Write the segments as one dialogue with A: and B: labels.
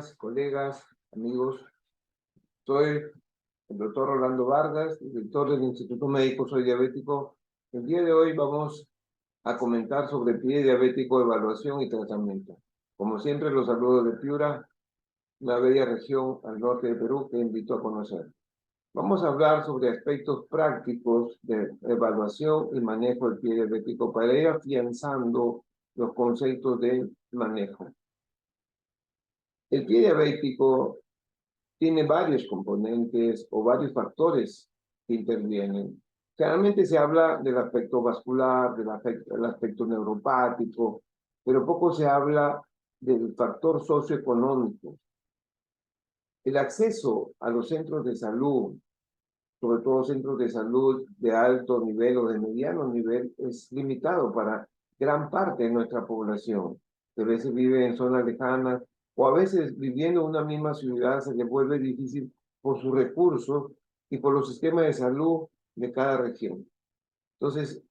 A: amigas, colegas, amigos. Soy el doctor Rolando Vargas, director del Instituto Médico Soy Diabético. El día de hoy vamos a comentar sobre el pie diabético, evaluación y tratamiento. Como siempre, los saludos de Piura, una bella región al norte de Perú que invito a conocer. Vamos a hablar sobre aspectos prácticos de evaluación y manejo del pie diabético para ir afianzando los conceptos de manejo. El pie diabético tiene varios componentes o varios factores que intervienen. Generalmente se habla del aspecto vascular, del aspecto neuropático, pero poco se habla del factor socioeconómico. El acceso a los centros de salud, sobre todo centros de salud de alto nivel o de mediano nivel, es limitado para gran parte de nuestra población, que a veces vive en zonas lejanas o a veces viviendo en una misma ciudad se le vuelve difícil por sus recursos y por los sistemas de salud de cada región. Entonces,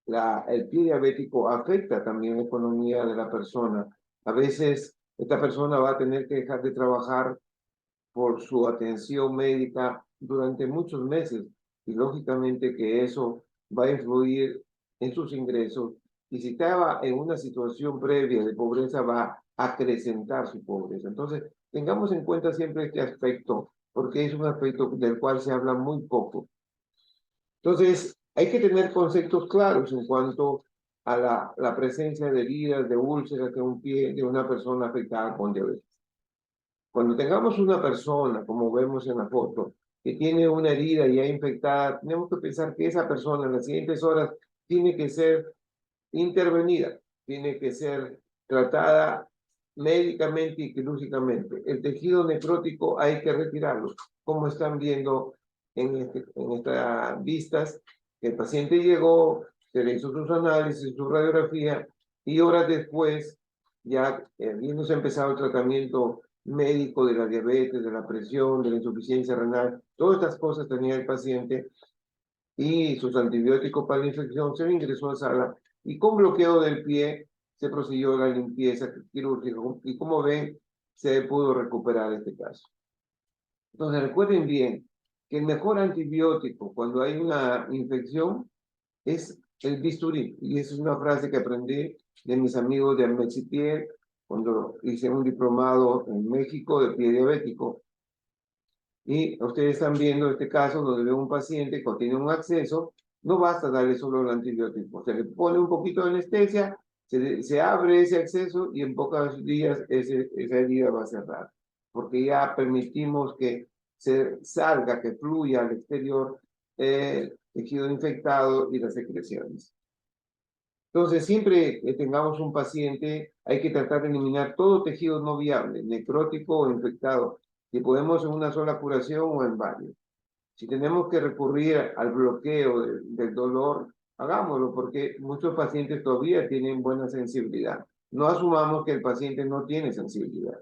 A: el pie diabético afecta también la economía de la persona. A veces esta persona va a tener que dejar de trabajar por su atención médica durante muchos meses y lógicamente que eso va a influir en sus ingresos y si estaba en una situación previa de pobreza va a acrecentar su pobreza. Entonces, tengamos en cuenta siempre este aspecto porque es un aspecto del cual se habla muy poco. Entonces, hay que tener conceptos claros en cuanto a la presencia de heridas, de úlceras de un pie de una persona afectada con diabetes. Cuando tengamos una persona, como vemos en la foto, que tiene una herida ya infectada, tenemos que pensar que esa persona en las siguientes horas tiene que ser intervenida, tiene que ser tratada médicamente y quirúrgicamente. El tejido necrótico hay que retirarlo, como están viendo en estas vistas. El paciente llegó, se le hizo sus análisis, su radiografía, y horas después, ya habiéndose empezado el tratamiento médico de la diabetes, de la presión, de la insuficiencia renal, todas estas cosas tenía el paciente y sus antibióticos para la infección, se le ingresó a sala y con bloqueo del pie se prosiguió la limpieza quirúrgica y como ven, se pudo recuperar este caso. Entonces recuerden bien que el mejor antibiótico cuando hay una infección es el bisturí, y esa es una frase que aprendí de mis amigos de Amexipié cuando hice un diplomado en México de pie diabético. Y ustedes están viendo este caso donde ve un paciente que tiene un acceso, no basta darle solo el antibiótico, se le pone un poquito de anestesia, se abre ese acceso y en pocos días esa herida va a cerrar, porque ya permitimos que se salga, que fluya al exterior el tejido infectado y las secreciones. Entonces, siempre que tengamos un paciente, hay que tratar de eliminar todo tejido no viable, necrótico o infectado, si podemos en una sola curación o en varios. Si tenemos que recurrir al bloqueo del dolor, hagámoslo, porque muchos pacientes todavía tienen buena sensibilidad. No asumamos que el paciente no tiene sensibilidad.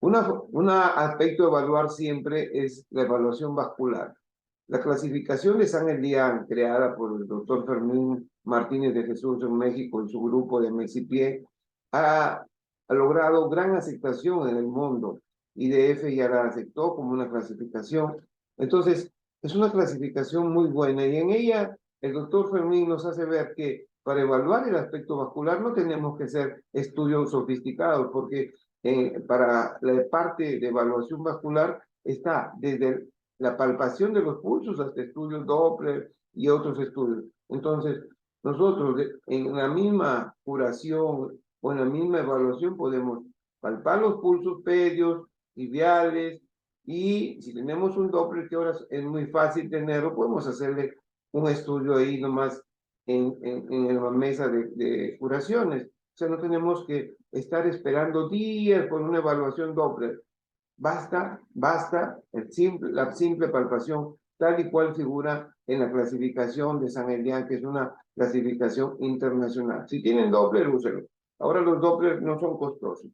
A: Un aspecto a evaluar siempre es la evaluación vascular. La clasificación de San Elián, creada por el doctor Fermín Martínez de Jesús en México y su grupo de Mexipié, ha logrado gran aceptación en el mundo. IDF ya la aceptó como una clasificación. Entonces, es una clasificación muy buena y en ella el doctor Fermín nos hace ver que para evaluar el aspecto vascular no tenemos que hacer estudios sofisticados, porque para la parte de evaluación vascular está desde la palpación de los pulsos hasta estudios Doppler y otros estudios. Entonces, nosotros en la misma curación o en la misma evaluación podemos palpar los pulsos medios, tibiales, y si tenemos un Doppler, que ahora es muy fácil tenerlo, podemos hacerle un estudio ahí nomás en la mesa de curaciones. O sea, no tenemos que estar esperando días por una evaluación Doppler. Basta la simple palpación, tal y cual figura en la clasificación de San Elián, que es una clasificación internacional. Si tienen Doppler, úsenlo. Ahora los Doppler no son costosos.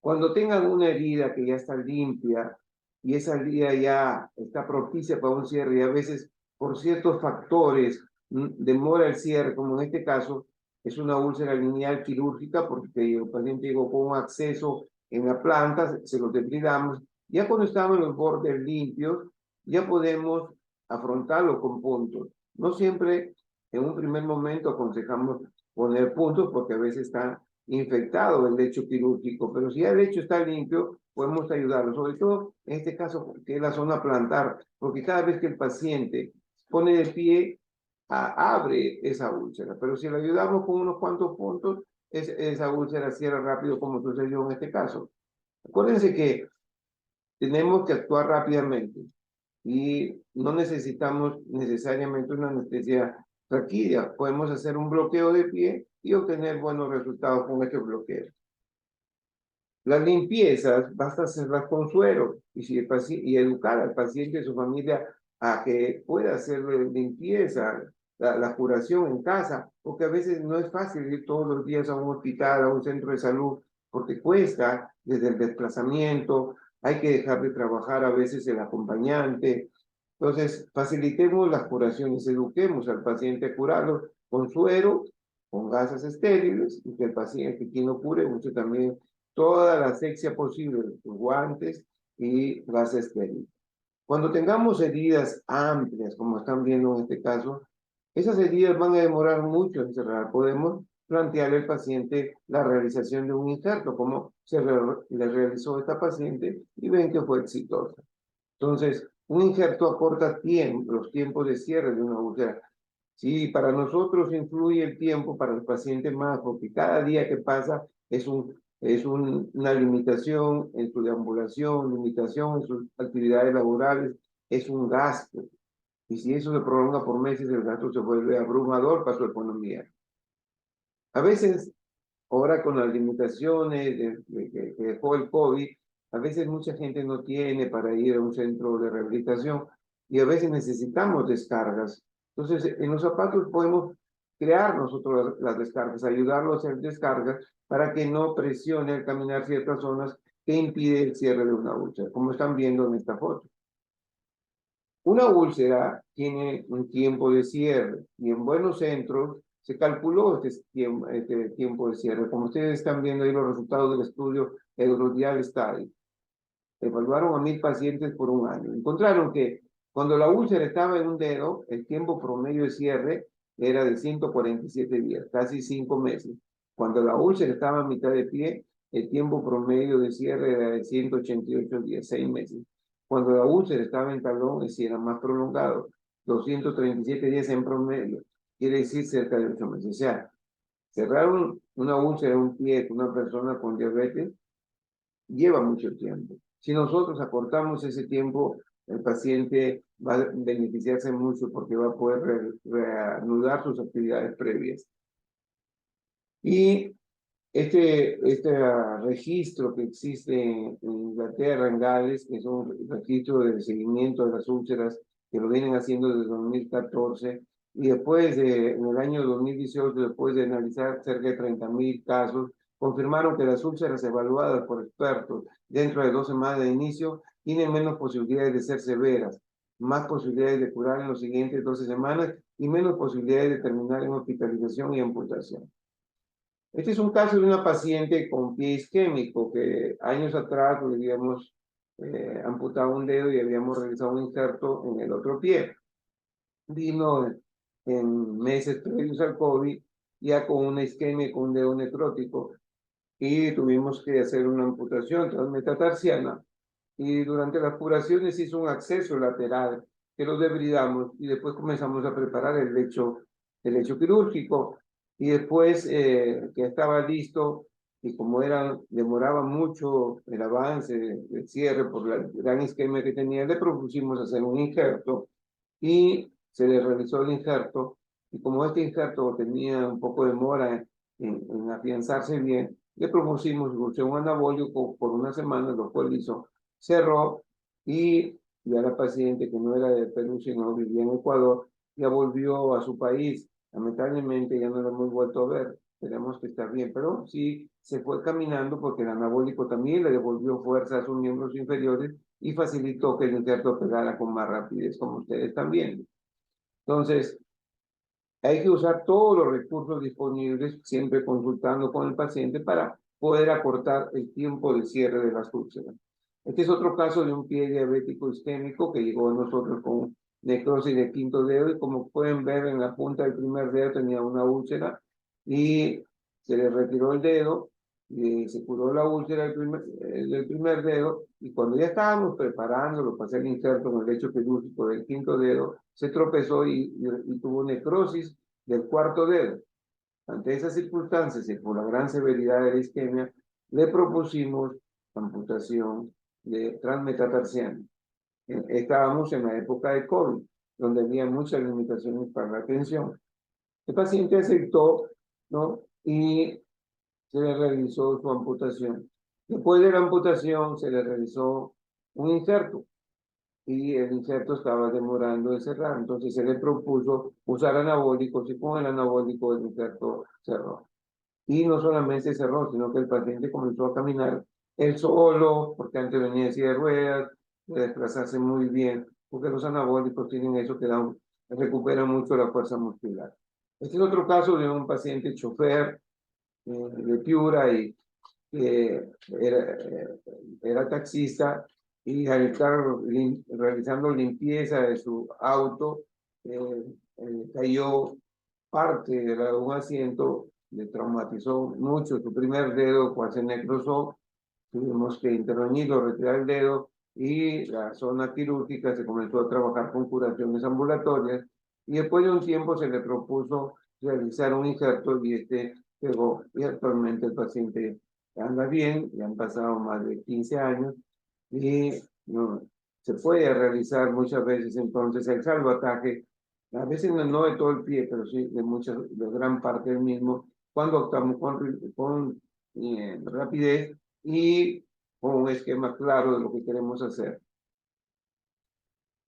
A: Cuando tengan una herida que ya está limpia y esa herida ya está propicia para un cierre y a veces por ciertos factores demora el cierre, como en este caso, Es una úlcera lineal quirúrgica porque el paciente llegó con un acceso en la planta, se lo depredamos. Ya cuando estamos en los bordes limpios, ya podemos afrontarlo con puntos. No siempre en un primer momento aconsejamos poner puntos porque a veces está infectado el lecho quirúrgico, pero si ya el lecho está limpio, podemos ayudarlo, sobre todo en este caso que es la zona plantar, porque cada vez que el paciente pone de pie, abre esa úlcera, pero si le ayudamos con unos cuantos puntos, esa úlcera cierra rápido como sucedió en este caso. Acuérdense que tenemos que actuar rápidamente y no necesitamos necesariamente una anestesia raquídea. Podemos hacer un bloqueo de pie y obtener buenos resultados con este bloqueo. Las limpiezas basta hacerlas con suero y educar al paciente y a su familia a que pueda hacer limpieza, la curación en casa, porque a veces no es fácil ir todos los días a un hospital, a un centro de salud, porque cuesta desde el desplazamiento, hay que dejar de trabajar a veces el acompañante. Entonces, facilitemos las curaciones, eduquemos al paciente a curarlo con suero, con gasas estériles, y que el paciente, quien lo cure, use también toda la asepsia posible, guantes y gas estéril. Cuando tengamos heridas amplias, como están viendo en este caso, esas heridas van a demorar mucho en cerrar. Podemos plantearle al paciente la realización de un injerto, como le realizó a esta paciente, y ven que fue exitosa. Entonces, un injerto acorta los tiempos de cierre de una úlcera. Sí, para nosotros influye el tiempo, para el paciente más, porque cada día que pasa una limitación en su deambulación, limitación en sus actividades laborales, es un gasto. Y si eso se prolonga por meses, el gasto se vuelve abrumador para su economía. A veces, ahora con las limitaciones que dejó el COVID, a veces mucha gente no tiene para ir a un centro de rehabilitación y a veces necesitamos descargas. Entonces, en los zapatos podemos crear nosotros las descargas, ayudarlo a hacer descargas para que no presione al caminar ciertas zonas que impide el cierre de una úlcera, como están viendo en esta foto. Una úlcera tiene un tiempo de cierre y en buenos centros se calculó este tiempo de cierre. Como ustedes están viendo ahí los resultados del estudio Eurodial Study. Evaluaron a 1000 pacientes por un año. Encontraron que cuando la úlcera estaba en un dedo, el tiempo promedio de cierre era de 147 días, casi 5 meses. Cuando la úlcera estaba a mitad de pie, el tiempo promedio de cierre era de 188 días, 6 meses. Cuando la úlcera estaba en talón, es decir, era más prolongado, 237 días en promedio, quiere decir cerca de 8 meses. O sea, cerrar una úlcera en un pie con una persona con diabetes lleva mucho tiempo. Si nosotros acortamos ese tiempo, el paciente va a beneficiarse mucho porque va a poder reanudar sus actividades previas. Y este registro que existe en Inglaterra, en Gales, que es un registro de seguimiento de las úlceras, que lo vienen haciendo desde 2014, y después, en el año 2018, después de analizar cerca de 30.000 casos, confirmaron que las úlceras evaluadas por expertos dentro de 2 semanas de inicio tienen menos posibilidades de ser severas, más posibilidades de curar en las siguientes 12 semanas y menos posibilidades de terminar en hospitalización y amputación. Este es un caso de una paciente con pie isquémico que años atrás le habíamos amputado un dedo y habíamos realizado un injerto en el otro pie. Vino en meses previos al COVID ya con una isquemia, con un dedo necrótico y tuvimos que hacer una amputación transmetatarsiana y durante las curaciones hizo un acceso lateral que lo debridamos y después comenzamos a preparar el lecho quirúrgico y después que estaba listo y como demoraba mucho el avance del cierre por la gran isquemia que tenía, le propusimos hacer un injerto y se le realizó el injerto y como este injerto tenía un poco de demora en afianzarse bien, le propusimos un anabólico por una semana, lo cual hizo, cerró y ya la paciente que no era de Perú sino vivía en Ecuador, ya volvió a su país. Lamentablemente ya no la hemos vuelto a ver, esperemos que está bien, pero sí se fue caminando porque el anabólico también le devolvió fuerza a sus miembros inferiores y facilitó que el injerto pegara con más rapidez, como ustedes están viendo. Entonces, Hay que usar todos los recursos disponibles, siempre consultando con el paciente para poder acortar el tiempo de cierre de las úlceras. Este es otro caso de un pie diabético isquémico que llegó a nosotros con necrosis del quinto dedo y como pueden ver en la punta del primer dedo tenía una úlcera y se le retiró el dedo y se curó la úlcera del primer dedo y cuando ya estábamos preparándolo para hacer el injerto en el lecho quirúrgico del quinto dedo, se tropezó y tuvo necrosis del cuarto dedo. Ante esas circunstancias y por la gran severidad de la isquemia, le propusimos amputación de transmetatarsiano. Estábamos en la época de COVID, donde había muchas limitaciones para la atención. El paciente aceptó, ¿no? Y se le realizó su amputación. Después de la amputación se le realizó un injerto y el injerto estaba demorando en cerrar, entonces se le propuso usar anabólicos y con el anabólico el injerto cerró. Y no solamente cerró, sino que el paciente comenzó a caminar él solo, porque antes venía en silla de ruedas, de desplazarse muy bien, porque los anabólicos tienen eso que recuperan mucho la fuerza muscular. Este es otro caso de un paciente chofer de Piura y era taxista y al estar realizando limpieza de su auto, cayó parte de un asiento, le traumatizó mucho su primer dedo, cual se necrosó, tuvimos que intervenirlo, retirar el dedo y la zona quirúrgica se comenzó a trabajar con curaciones ambulatorias y después de un tiempo se le propuso realizar un injerto y este pegó y actualmente el paciente anda bien, ya han pasado más de 15 años y no, se puede realizar muchas veces entonces el salvataje, a veces no de todo el pie, pero sí de gran parte del mismo, cuando actuamos con rapidez y con un esquema claro de lo que queremos hacer.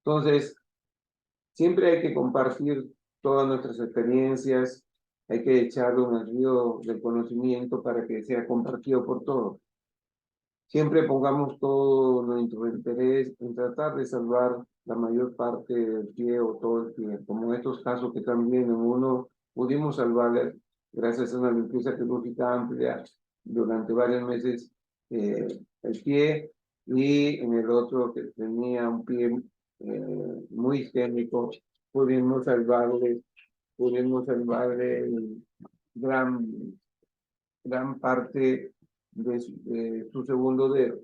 A: Entonces, siempre hay que compartir todas nuestras experiencias, hay que echarlo en el río del conocimiento para que sea compartido por todos. Siempre pongamos todo nuestro interés en tratar de salvar la mayor parte del pie o todo el pie, como en estos casos que también en uno pudimos salvar gracias a una limpieza quirúrgica amplia durante varios meses el pie y en el otro que tenía un pie muy isquémico pudimos salvarle gran, gran parte de su segundo dedo.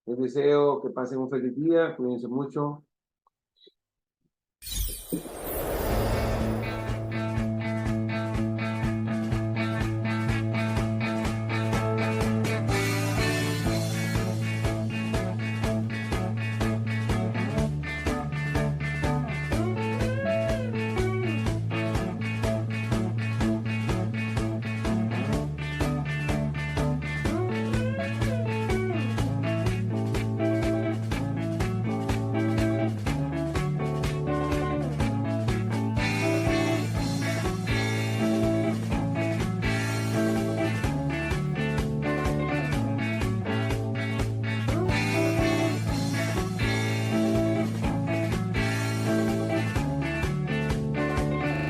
A: Les deseo que pasen un feliz día, cuídense mucho.